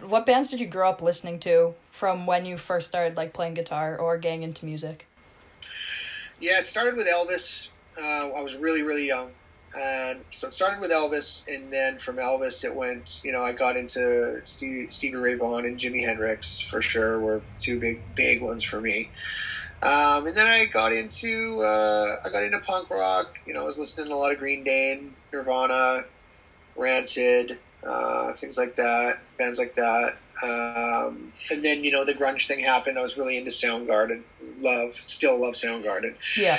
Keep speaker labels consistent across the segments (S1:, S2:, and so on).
S1: What bands did you grow up listening to from when you first started like playing guitar or getting into music?
S2: Yeah, it started with Elvis. I was really, really young. And so it started with Elvis, and then from Elvis it went, I got into Stevie Ray Vaughan and Jimi Hendrix for sure were two big ones for me. And then I got into punk rock. I was listening to a lot of Green Day and Nirvana, Rancid, things like that, bands like that. And then, the grunge thing happened. I was really into Soundgarden. Still love Soundgarden.
S1: Yeah.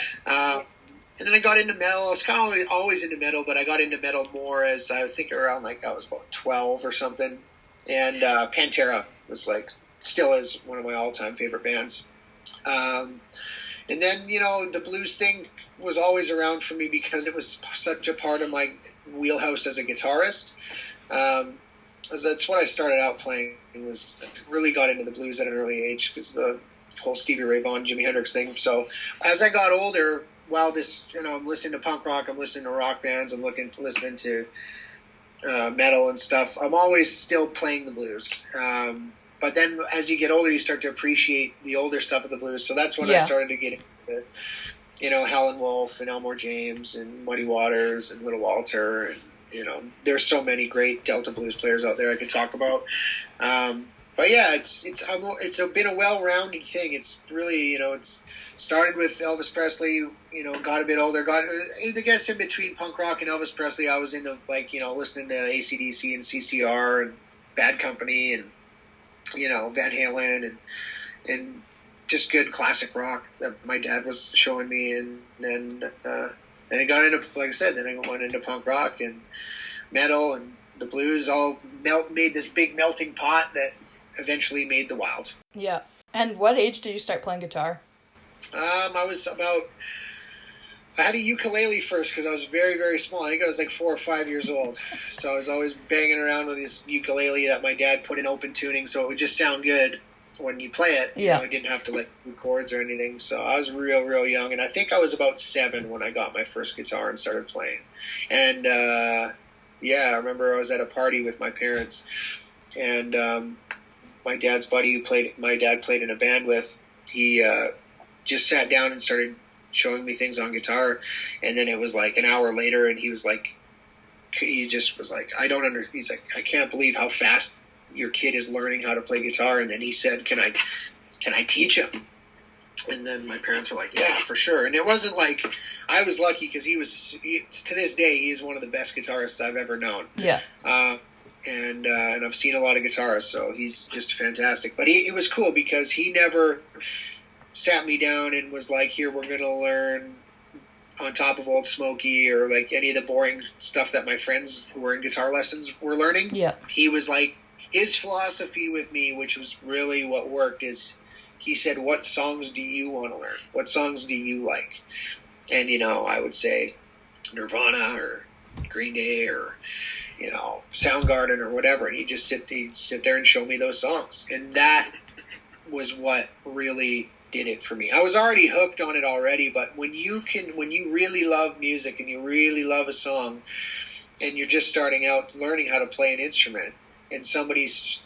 S2: And then I got into metal. I was kind of always into metal, but I got into metal more as I think around I was about 12 or something. And Pantera was still is one of my all-time favorite bands. And then, the blues thing was always around for me because it was such a part of my wheelhouse as a guitarist. That's what I started out playing. Really got into the blues at an early age because the whole Stevie Ray Vaughan, Jimi Hendrix thing. So as I got older, while I'm listening to punk rock, I'm listening to rock bands, I'm listening to metal and stuff, I'm always still playing the blues. But then as you get older, you start to appreciate the older stuff of the blues. So that's when I started to get into, Howlin' Wolf and Elmore James and Muddy Waters and Little Walter. And, there's so many great Delta blues players out there I could talk about. But yeah, it's been a well-rounded thing. It's really, it's started with Elvis Presley, got a bit older, I guess in between punk rock and Elvis Presley, I was into listening to AC/DC and CCR and Bad Company and, Van Halen and just good classic rock that my dad was showing me. And then I got into, like I said, then I went into punk rock and metal, and the blues all made this big melting pot that eventually made the Wild.
S1: Yeah. And what age did you start playing guitar?
S2: I had a ukulele first because I was very, very small. I think I was 4 or 5 years old. So I was always banging around with this ukulele that my dad put in open tuning so it would just sound good when you play it.
S1: Yeah.
S2: I didn't have to do chords or anything. So I was real, real young. And I think I was about 7 when I got my first guitar and started playing. And, I remember I was at a party with my parents. And my dad's buddy who my dad played in a band with, he just sat down and started showing me things on guitar. And then it was an hour later, and he was he's like, I can't believe how fast your kid is learning how to play guitar. And then he said, can I teach him? And then my parents were like, yeah, for sure. And it wasn't I was lucky because to this day, he is one of the best guitarists I've ever known.
S1: Yeah.
S2: And I've seen a lot of guitarists, so he's just fantastic. But it was cool because he never sat me down and was like, here, we're going to learn On Top of Old Smoky or any of the boring stuff that my friends who were in guitar lessons were learning.
S1: Yeah. He
S2: was his philosophy with me, which was really what worked, is he said, what songs do you want to learn? What songs do you like? And, I would say Nirvana or Green Day or, Soundgarden or whatever. And he'd sit there and show me those songs. And that was what really did it for me. I was already hooked on it already, but when you really love music and you really love a song and you're just starting out learning how to play an instrument and somebody's,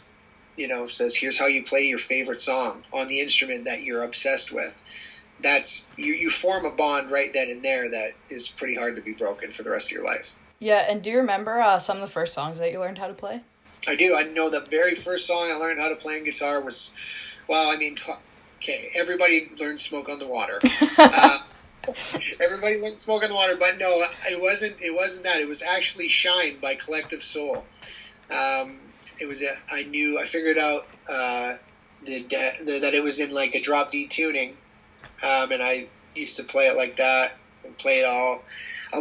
S2: says, here's how you play your favorite song on the instrument that you're obsessed with, that's, you form a bond right then and there that is pretty hard to be broken for the rest of your life.
S1: Yeah, and do you remember some of the first songs that you learned how to play?
S2: I do. I know the very first song I learned how to play on guitar was, okay, everybody learned Smoke on the Water. Everybody learned Smoke on the Water, but no, it wasn't that. It was actually Shine by Collective Soul. I figured out that it was in a drop D tuning, and I used to play it like that and play it all.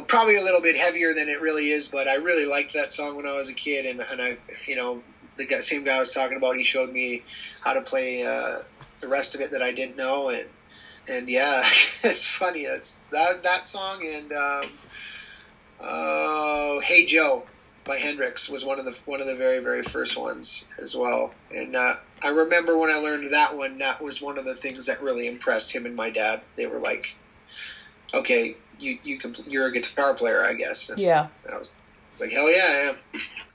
S2: Probably a little bit heavier than it really is, but I really liked that song when I was a kid, and I, the same guy I was talking about, he showed me how to play the rest of it that I didn't know, and yeah, it's funny. It's that song and Hey Joe by Hendrix was one of the very, very first ones as well. And I remember when I learned that one, that was one of the things that really impressed him and my dad. They were like, okay, you're a guitar player, I guess. And
S1: Yeah.
S2: I was like, hell yeah, I am.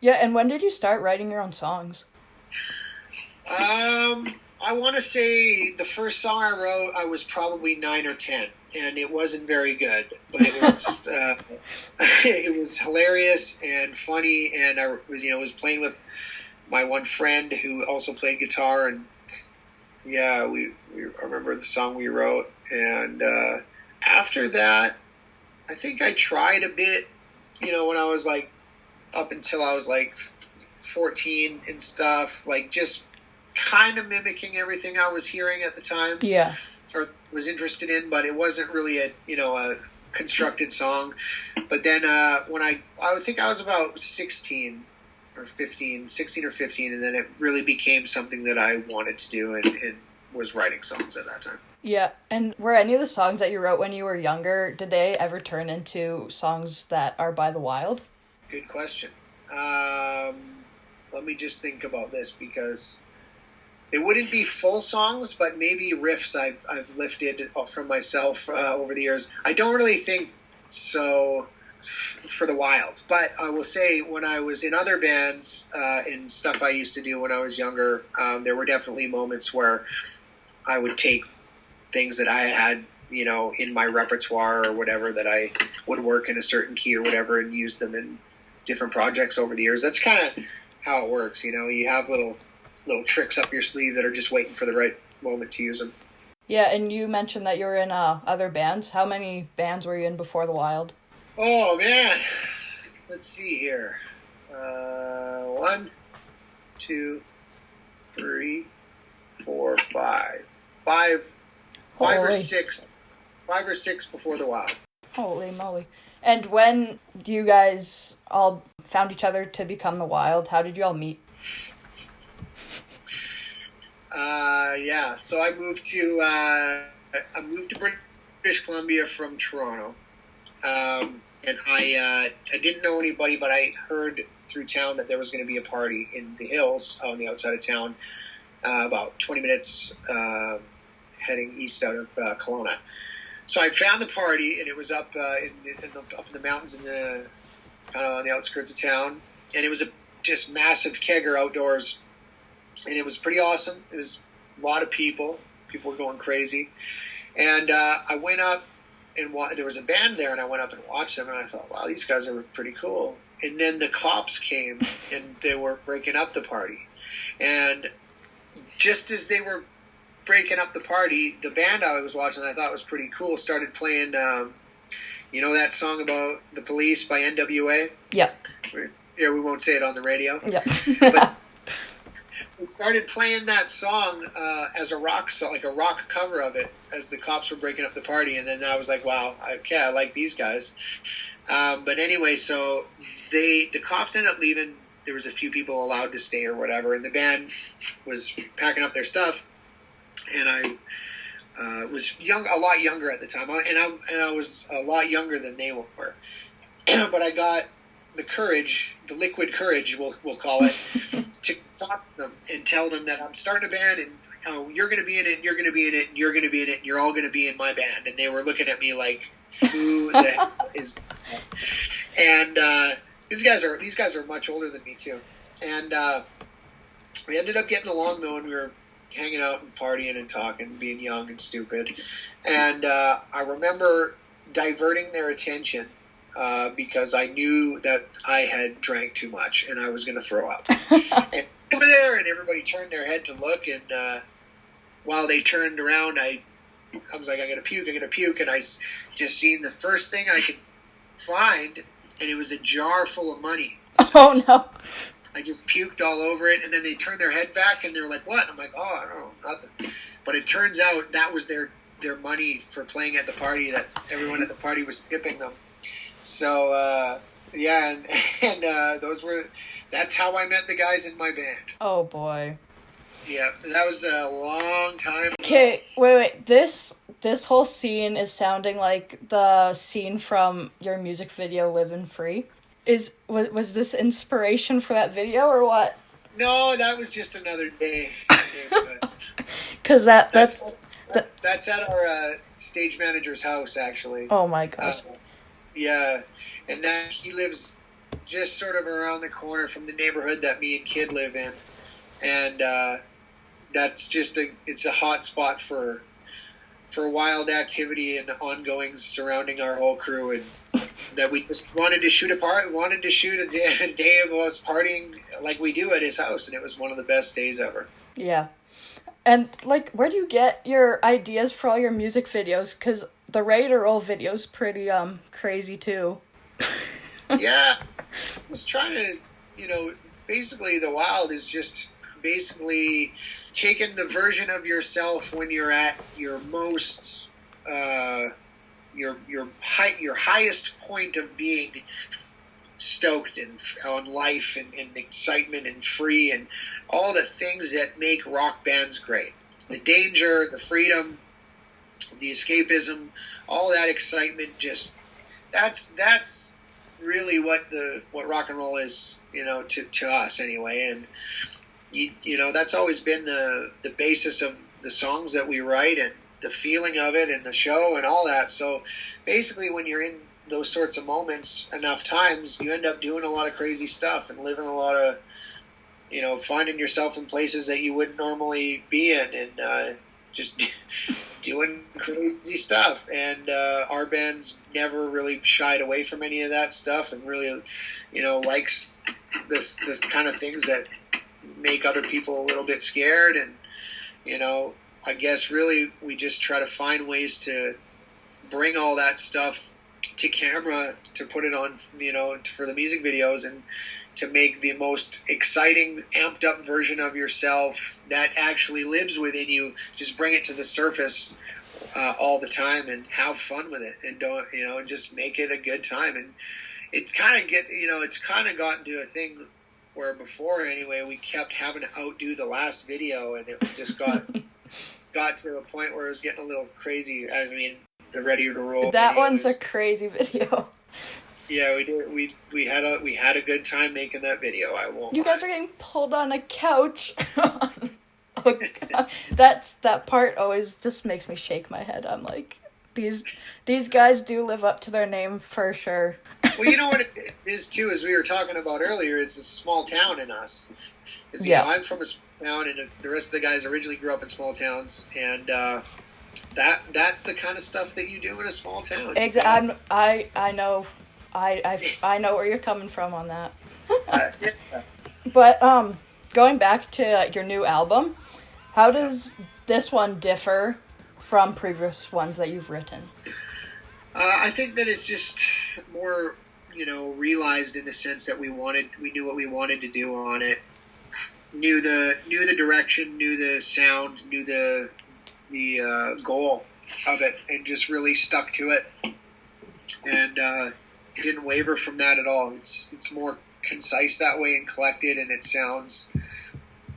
S1: Yeah, and when did you start writing your own songs?
S2: I want to say the first song I wrote, I was probably 9 or 10, and it wasn't very good, but it was it was hilarious and funny, and I was playing with my one friend who also played guitar, and yeah, I remember the song we wrote, and after that, I think I tried a bit, when I was like up until I was like 14 and stuff, like just kind of mimicking everything I was hearing at the time.
S1: Yeah.
S2: Or was interested in, but it wasn't really a constructed song. But then when I think I was about 16 or 15, and then it really became something that I wanted to do and was writing songs at that time.
S1: Yeah, and were any of the songs that you wrote when you were younger, did they ever turn into songs that are by The Wild?
S2: Good question. Let me just think about this, because they wouldn't be full songs, but maybe riffs I've lifted from myself over the years. I don't really think so for The Wild, but I will say when I was in other bands and stuff I used to do when I was younger, there were definitely moments where I would take things that I had, in my repertoire or whatever, that I would work in a certain key or whatever, and use them in different projects over the years. That's kind of how it works. You have little tricks up your sleeve that are just waiting for the right moment to use them.
S1: Yeah, and you mentioned that you were in other bands. How many bands were you in before The Wild?
S2: Oh, man. Let's see here. 1, 2, 3, 4, 5. Five or six before The Wild.
S1: Holy moly. And when you guys all found each other to become The Wild, how did you all meet?
S2: Yeah, so I moved to British Columbia from Toronto, and I didn't know anybody, but I heard through town that there was going to be a party in the hills on the outside of town, about 20 minutes heading east out of Kelowna. So I found the party, and it was up in the mountains, kind of on the outskirts of town, and it was just massive kegger outdoors. And it was pretty awesome. It was a lot of people. People were going crazy. And I went up, and there was a band there, and I went up and watched them, and I thought, wow, these guys are pretty cool. And then the cops came, and they were breaking up the party. And just as they were breaking up the party, the band I was watching, I thought was pretty cool, started playing, that song about the police by NWA?
S1: Yeah.
S2: Yeah, we won't say it on the radio.
S1: Yeah.
S2: But we started playing that song as a rock song, like a rock cover of it, as the cops were breaking up the party. And then I was like, wow, I like these guys. But anyway, so the cops ended up leaving. There was a few people allowed to stay or whatever, and the band was packing up their stuff. And I was a lot younger at the time, and I was a lot younger than they were. But I got the courage, the liquid courage, we'll call it, to talk to them and tell them that I'm starting a band, and you're going to be in it, and you're going to be in it, and you're going to be in it, and you're all going to be in my band. And they were looking at me like, who the hell is that? And these guys are much older than me too. And we ended up getting along though, and we were hanging out and partying and talking, being young and stupid. And I remember diverting their attention because I knew that I had drank too much and I was going to throw up. And over there, and everybody turned their head to look, and while they turned around, I was like, I gotta puke, and I just seen the first thing I could find, and it was a jar full of money.
S1: Oh no.
S2: I just puked all over it, and then they turned their head back, and they were like, what? I'm like, oh, I don't know, nothing. But it turns out that was their money for playing at the party, that everyone at the party was tipping them. So, yeah, and that's how I met the guys in my band.
S1: Oh, boy.
S2: Yeah, that was a long time ago.
S1: Okay, wait. This whole scene is sounding like the scene from your music video, Livin Free. Was this inspiration for that video or what?
S2: No, that was just another day.
S1: Because that's
S2: at our stage manager's house, actually.
S1: Oh my gosh.
S2: Yeah, and then he lives just sort of around the corner from the neighborhood that me and Kid live in, and that's just it's a hot spot for wild activity and ongoings surrounding our whole crew, and that we just wanted to shoot a day of us partying like we do at his house, and it was one of the best days ever.
S1: Yeah. And, like, where do you get your ideas for all your music videos? Because the Ready to Roll video's pretty, crazy, too.
S2: Yeah. I was trying to, basically the Wild is just basically taking the version of yourself when you're at your most, your highest point of being stoked and on life and excitement and free and all the things that make rock bands great. The danger, the freedom, the escapism, all that excitement, just that's really what rock and roll is, to us anyway. And that's always been the basis of the songs that we write and the feeling of it and the show and all that. So basically when you're in those sorts of moments enough times, you end up doing a lot of crazy stuff and living a lot of, finding yourself in places that you wouldn't normally be in, and just doing crazy stuff. And our band's never really shied away from any of that stuff, and really, likes the kind of things that make other people a little bit scared. And, I guess really we just try to find ways to bring all that stuff to camera, to put it on, for the music videos, and to make the most exciting, amped up version of yourself that actually lives within you. Just bring it to the surface all the time and have fun with it, and don't, just make it a good time. And it kind of it's kind of gotten to a thing where before anyway, we kept having to outdo the last video, and it just got to a point where it was getting a little crazy. I mean, the Ready to Roll.
S1: That one's a crazy video.
S2: Yeah, we did. We had a good time making that video. I won't.
S1: You guys were getting pulled on a couch. Oh, God. That part always just makes me shake my head. I'm like, these guys do live up to their name for sure.
S2: Well, you know what it is too, as we were talking about earlier, is a small town in us.
S1: Yeah.
S2: I'm from a small town, and the rest of the guys originally grew up in small towns, and that's the kind of stuff that you do in a small town.
S1: Exactly. I know. I know where you're coming from on that.
S2: Yeah.
S1: But going back to your new album, how does this one differ from previous ones that you've written?
S2: I think that it's just more, realized in the sense that we knew what we wanted to do on it, knew the direction, knew the sound, knew the goal of it, and just really stuck to it, and it didn't waver from that at all. It's more concise that way and collected, and it sounds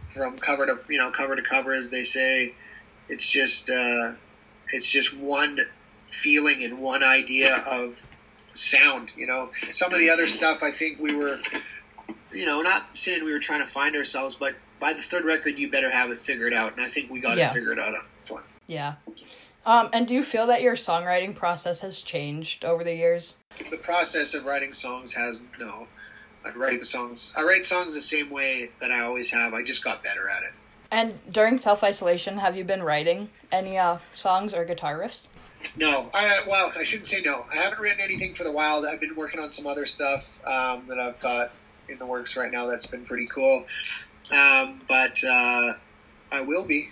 S2: from cover to cover, as they say. It's just one feeling and one idea of sound. Some of the other stuff, I think we were, not saying we were trying to find ourselves, but by the third record, you better have it figured out, and I think we got it figured out on this one.
S1: Yeah. And do you feel that your songwriting process has changed over the years?
S2: The process of writing songs no. I write songs the same way that I always have. I just got better at it.
S1: And during self-isolation, have you been writing any songs or guitar riffs?
S2: No. I shouldn't say no. I haven't written anything for the Wild. I've been working on some other stuff that I've got in the works right now that's been pretty cool. But I will be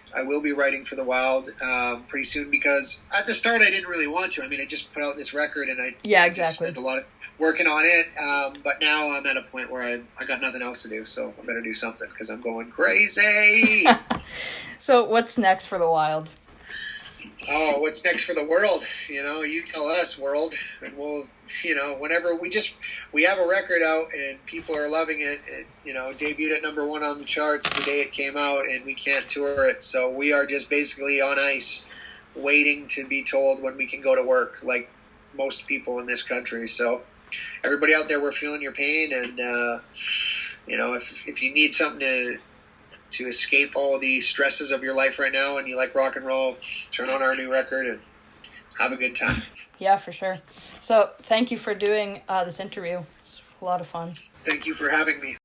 S2: writing for the Wild pretty soon, because at the start I didn't really want to. I mean, I just put out this record and I just spent a lot of working on it. But now I'm at a point where I got nothing else to do, so I better do something because I'm going crazy.
S1: So what's next for the Wild?
S2: Oh, what's next for the world? You tell us, world, and we'll, whenever we have a record out and people are loving it, and, debuted at number 1 on the charts the day it came out, and we can't tour it. So we are just basically on ice waiting to be told when we can go to work, like most people in this country. So everybody out there, we're feeling your pain, and, if you need something to escape all the stresses of your life right now and you like rock and roll, turn on our new record and have a good time.
S1: Yeah, for sure. So thank you for doing this interview. It's a lot of fun.
S2: Thank you for having me.